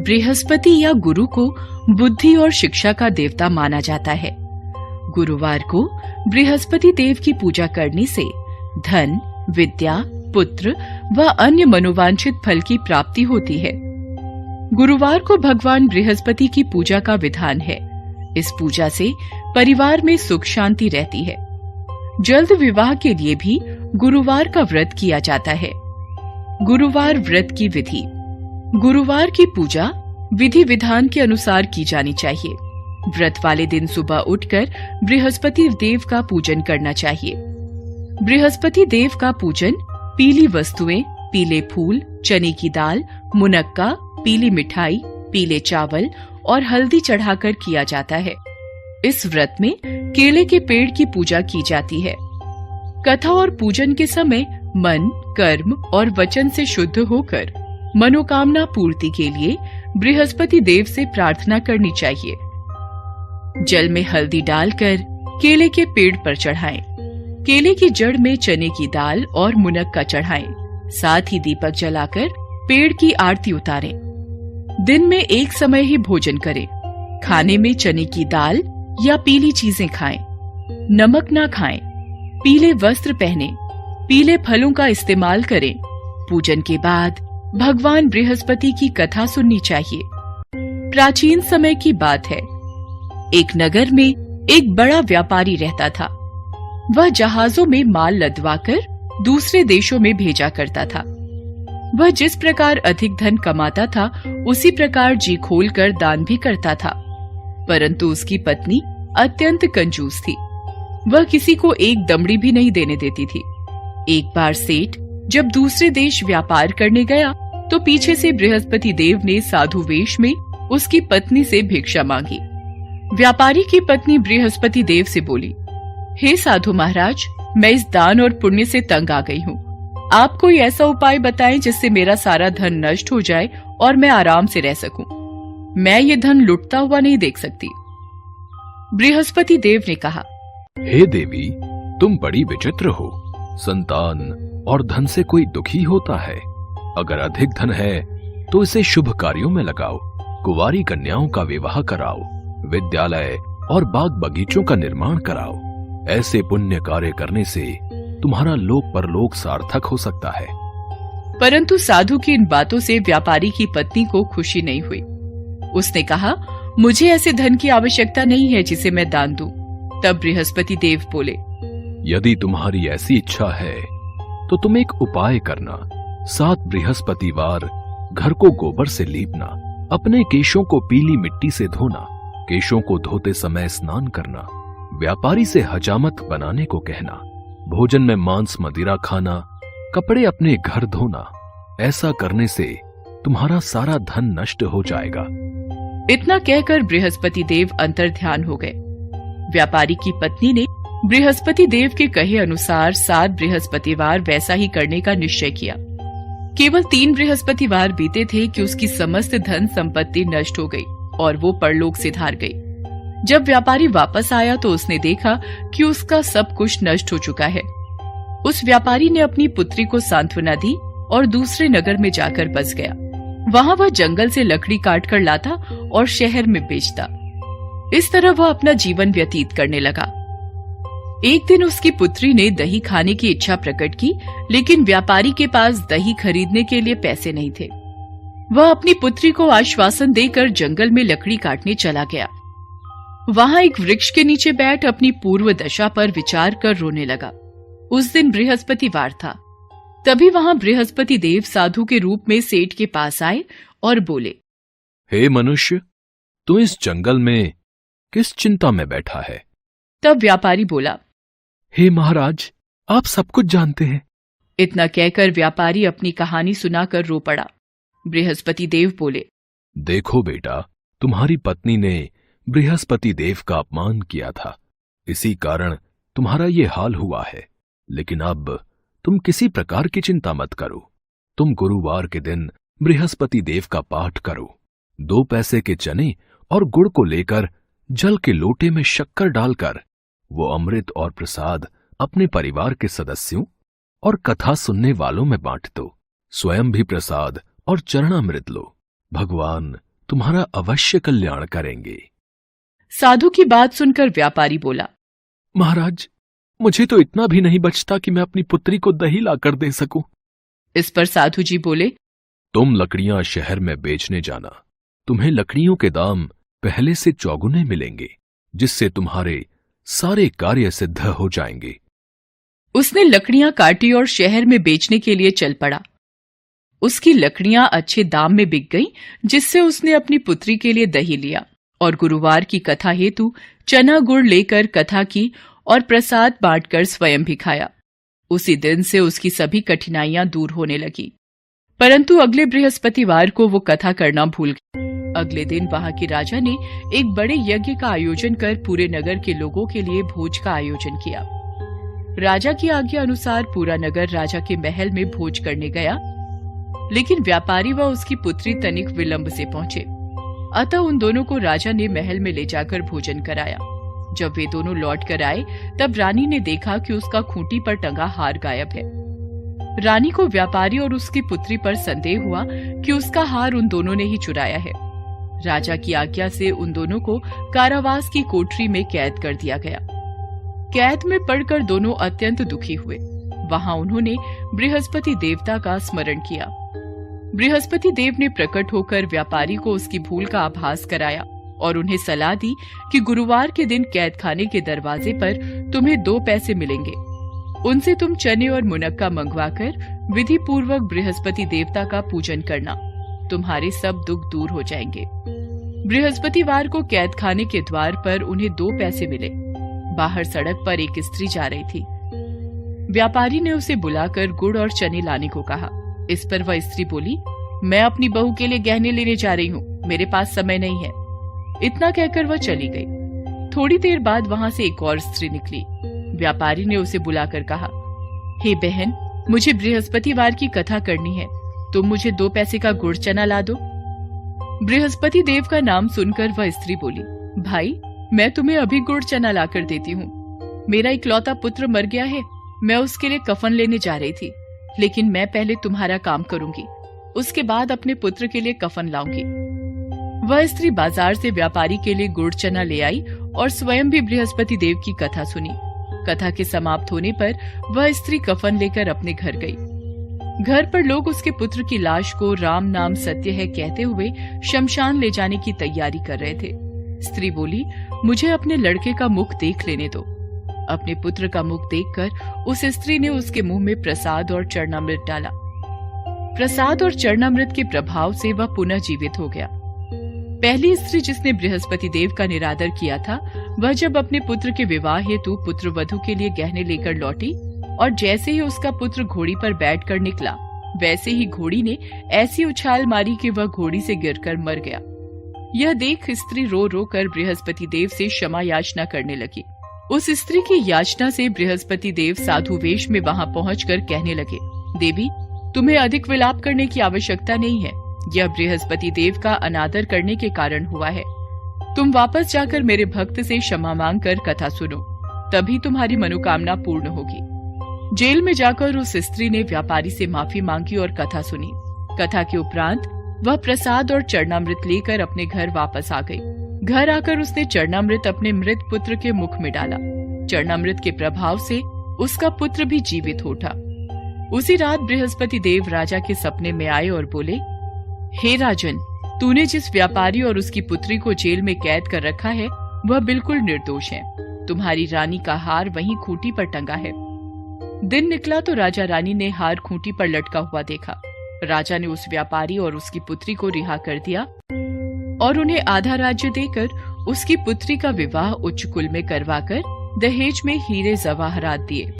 बृहस्पति या गुरु को बुद्धि और शिक्षा का देवता माना जाता है। गुरुवार को बृहस्पति देव की पूजा करने से धन, विद्या, पुत्र व अन्य मनोवांछित फल की प्राप्ति होती है। गुरुवार को भगवान बृहस्पति की पूजा का विधान है। इस पूजा से परिवार में सुख शांति रहती है। जल्द विवाह के लिए भी गुरुवार का व्रत किया जाता है। गुरुवार व्रत की विधि। गुरुवार की पूजा विधि विधान के अनुसार की जानी चाहिए। व्रत वाले दिन सुबह उठकर बृहस्पति देव का पूजन करना चाहिए। बृहस्पति देव का पूजन पीली वस्तुएं, पीले फूल, चने की दाल, मुनक्का, पीली मिठाई, पीले चावल और हल्दी चढ़ाकर किया जाता है। इस व्रत में केले के पेड़ की पूजा की जाती है। कथा और पूजन के समय मन, कर्म और वचन से शुद्ध होकर मनोकामना पूर्ति के लिए बृहस्पति देव से प्रार्थना करनी चाहिए। जल में हल्दी डालकर केले के पेड़ पर चढ़ाएं। केले की जड़ में चने की दाल और मुनक्का चढ़ाएं। साथ ही दीपक जलाकर पेड़ की आरती उतारें। दिन में एक समय ही भोजन करें। खाने में चने की दाल या पीली चीजें खाएं। नमक ना खाएं। पीले वस्त्र पहने। पीले फलों का इस्तेमाल करें। पूजन के बाद भगवान बृहस्पति की कथा सुननी चाहिए। प्राचीन समय की बात है। एक नगर में एक बड़ा व्यापारी रहता था। वह जहाजों में माल लदवाकर दूसरे देशों में भेजा करता था। वह जिस प्रकार अधिक धन कमाता था, उसी प्रकार जी खोलकर दान भी करता था। परंतु उसकी पत्नी अत्यंत कंजूस थी। वह किसी को एक दमड़ी भी नहीं देने देती थी। एक बार सेठ जब दूसरे देश व्यापार करने गया तो पीछे से बृहस्पति देव ने साधु वेश में उसकी पत्नी से भिक्षा मांगी। व्यापारी की पत्नी बृहस्पति देव से बोली, हे साधु महाराज, मैं इस दान और पुण्य से तंग आ गई हूँ। आप कोई ऐसा उपाय बताएं जिससे मेरा सारा धन नष्ट हो जाए और मैं आराम से रह सकूं। मैं ये धन लुटता हुआ नहीं देख सकती। बृहस्पति देव ने कहा, हे देवी, तुम बड़ी विचित्र हो। संतान और धन से कोई दुखी होता है। अगर अधिक धन है तो इसे शुभ कार्यों में लगाओ। कुंवारी कन्याओं का विवाह कराओ। विद्यालय और बाग बगीचों का निर्माण कराओ। ऐसे पुण्य कार्य करने से तुम्हारा लोक परलोक सार्थक हो सकता है। परंतु साधु की इन बातों से व्यापारी की पत्नी को खुशी नहीं हुई। उसने कहा, मुझे ऐसे धन की आवश्यकता नहीं है जिसे मैं दान दूं। तब बृहस्पति देव बोले, यदि तुम्हारी ऐसी इच्छा है तो तुम एक उपाय करना। 7 बृहस्पतिवार घर को गोबर से लीपना। अपने केशों को पीली मिट्टी से धोना। केशों को धोते समय स्नान करना। व्यापारी से हजामत बनाने को कहना। भोजन में मांस मदिरा खाना। कपड़े अपने घर धोना। ऐसा करने से तुम्हारा सारा धन नष्ट हो जाएगा। इतना कहकर बृहस्पति देव अंतर्ध्यान हो गए। व्यापारी की पत्नी ने बृहस्पति देव के कहे अनुसार 7 बृहस्पतिवार वैसा ही करने का निश्चय किया। केवल 3 बृहस्पतिवार बीते थे कि उसकी समस्त धन संपत्ति नष्ट हो गई और वो परलोक सिधार गई। जब व्यापारी वापस आया तो उसने देखा कि उसका सब कुछ नष्ट हो चुका है। उस व्यापारी ने अपनी पुत्री को सांत्वना दी और दूसरे नगर में जाकर बस गया। वहां वह जंगल से लकड़ी काट कर लाता और शहर में बेचता। इस तरह वह अपना जीवन व्यतीत करने लगा। एक दिन उसकी पुत्री ने दही खाने की इच्छा प्रकट की, लेकिन व्यापारी के पास दही खरीदने के लिए पैसे नहीं थे। वह अपनी पुत्री को आश्वासन देकर जंगल में लकड़ी काटने चला गया। वहां एक वृक्ष के नीचे बैठ अपनी पूर्व दशा पर विचार कर रोने लगा। उस दिन बृहस्पतिवार था। तभी वहां बृहस्पति देव साधु के रूप में सेठ के पास आए और बोले, हे मनुष्य, तू इस जंगल में किस चिंता में बैठा है? तब व्यापारी बोला, हे महाराज, आप सब कुछ जानते हैं। इतना कहकर व्यापारी अपनी कहानी सुनाकर रो पड़ा। बृहस्पति देव बोले, देखो बेटा, तुम्हारी पत्नी ने बृहस्पति देव का अपमान किया था। इसी कारण तुम्हारा ये हाल हुआ है। लेकिन अब तुम किसी प्रकार की चिंता मत करो। तुम गुरुवार के दिन बृहस्पति देव का पाठ करो। 2 पैसे के चने और गुड़ को लेकर जल के लोटे में शक्कर डालकर वो अमृत और प्रसाद अपने परिवार के सदस्यों और कथा सुनने वालों में बांट दो। स्वयं भी प्रसाद और चरणामृत लो। भगवान तुम्हारा अवश्य कल्याण करेंगे। साधु की बात सुनकर व्यापारी बोला, महाराज, मुझे तो इतना भी नहीं बचता कि मैं अपनी पुत्री को दही लाकर दे सकूं। इस पर साधु जी बोले, तुम लकड़ियां शहर में बेचने जाना। तुम्हें लकड़ियों के दाम पहले से चौगुने मिलेंगे, जिससे तुम्हारे सारे कार्य सिद्ध हो जाएंगे। उसने लकड़ियां काटी और शहर में बेचने के लिए चल पड़ा। उसकी लकड़ियां अच्छे दाम में बिक गईं, जिससे उसने अपनी पुत्री के लिए दही लिया और गुरुवार की कथा हेतु चना गुड़ लेकर कथा की और प्रसाद बांटकर स्वयं भी खाया। उसी दिन से उसकी सभी कठिनाइयां दूर होने लगी। परंतु अगले बृहस्पतिवार को वो कथा करना भूल गया। अगले दिन वहां के राजा ने एक बड़े यज्ञ का आयोजन कर पूरे नगर के लोगों के लिए भोज का आयोजन किया। राजा की आज्ञा अनुसार पूरा नगर राजा के महल में भोज करने गया, लेकिन व्यापारी व उसकी पुत्री तनिक विलंब से पहुंचे। अतः उन दोनों को राजा ने महल में ले जाकर भोजन कराया। जब वे दोनों लौट कर आए, तब रानी ने देखा कि उसका खूंटी पर टंगा हार गायब है। रानी को व्यापारी और उसकी पुत्री पर संदेह हुआ कि उसका हार उन दोनों ने ही चुराया है। राजा की आज्ञा से उन दोनों को कारावास की कोठरी में कैद कर दिया गया। कैद में पड़कर दोनों अत्यंत दुखी हुए। वहां उन्होंने बृहस्पति देवता का स्मरण किया। बृहस्पति देव ने प्रकट होकर व्यापारी को उसकी भूल का आभास कराया और उन्हें सलाह दी कि गुरुवार के दिन कैद खाने के दरवाजे पर तुम्हें 2 पैसे मिलेंगे। उनसे तुम चने और मुनक्का मंगवाकर विधि पूर्वक बृहस्पति देवता का पूजन करना। तुम्हारे सब दुख दूर हो जाएंगे। बृहस्पतिवार को कैद खाने के द्वार पर उन्हें 2 पैसे मिले। बाहर सड़क पर एक स्त्री जा रही थी। व्यापारी ने उसे बुलाकर गुड़ और चने लाने को कहा। इस पर वह स्त्री बोली, मैं अपनी बहू के लिए गहने लेने जा रही हूँ, मेरे पास समय नहीं है। इतना कहकर वह चली गई। थोड़ी देर बाद वहां से एक और स्त्री निकली। व्यापारी ने उसे बुलाकर कहा, हे बहन, मुझे बृहस्पतिवार की कथा करनी है, तुम मुझे 2 पैसे का गुड़ चना ला दो। बृहस्पति देव का नाम सुनकर वह स्त्री बोली, भाई, मैं तुम्हें अभी गुड़ चना लाकर देती हूँ। मेरा इकलौता पुत्र मर गया है, मैं उसके लिए कफन लेने जा रही थी, लेकिन मैं पहले तुम्हारा काम करूंगी, उसके बाद अपने पुत्र के लिए कफन लाऊंगी। वह स्त्री बाजार से व्यापारी के लिए गुड़ चना ले आई और स्वयं भी बृहस्पति देव की कथा सुनी। कथा के समाप्त होने पर वह स्त्री कफन लेकर अपने घर गई। घर पर लोग उसके पुत्र की लाश को राम नाम सत्य है कहते हुए शमशान ले जाने की तैयारी कर रहे थे। स्त्री बोली, मुझे अपने लड़के का मुख देख लेने दो। अपने पुत्र का मुख देखकर उस स्त्री ने उसके मुंह में प्रसाद और चरणामृत डाला। प्रसाद और चरणामृत के प्रभाव से वह पुनः जीवित हो गया। पहली स्त्री जिसने बृहस्पति देव का निरादर किया था, वह जब अपने पुत्र के विवाह हेतु पुत्र वधू के लिए गहने लेकर लौटी और जैसे ही उसका पुत्र घोड़ी पर बैठकर निकला, वैसे ही घोड़ी ने ऐसी उछाल मारी कि वह घोड़ी से गिरकर मर गया। यह देख स्त्री रो रो कर बृहस्पति देव से क्षमा याचना करने लगी। उस स्त्री की याचना से बृहस्पति देव साधु वेश में वहां पहुंचकर कहने लगे, देवी, तुम्हें अधिक विलाप करने की आवश्यकता नहीं है। यह बृहस्पति देव का अनादर करने के कारण हुआ है। तुम वापस जाकर मेरे भक्त से क्षमा मांगकर कथा सुनो, तभी तुम्हारी मनोकामना पूर्ण होगी। जेल में जाकर उस स्त्री ने व्यापारी से माफी मांगी और कथा सुनी। कथा के उपरांत वह प्रसाद और चरणामृत लेकर अपने घर वापस आ गई। घर आकर उसने चरणामृत अपने मृत पुत्र के मुख में डाला। चरणामृत के प्रभाव से उसका पुत्र भी जीवित हो उठा। उसी रात बृहस्पति देव राजा के सपने में आए और बोले, हे राजन, तूने जिस व्यापारी और उसकी पुत्री को जेल में कैद कर रखा है, वह बिल्कुल निर्दोष है। तुम्हारी रानी का हार वहीं खूंटी पर टंगा है। दिन निकला तो राजा रानी ने हार खूंटी पर लटका हुआ देखा। राजा ने उस व्यापारी और उसकी पुत्री को रिहा कर दिया और उन्हें आधा राज्य देकर उसकी पुत्री का विवाह उच्च कुल में करवाकर दहेज में हीरे जवाहरात दिए।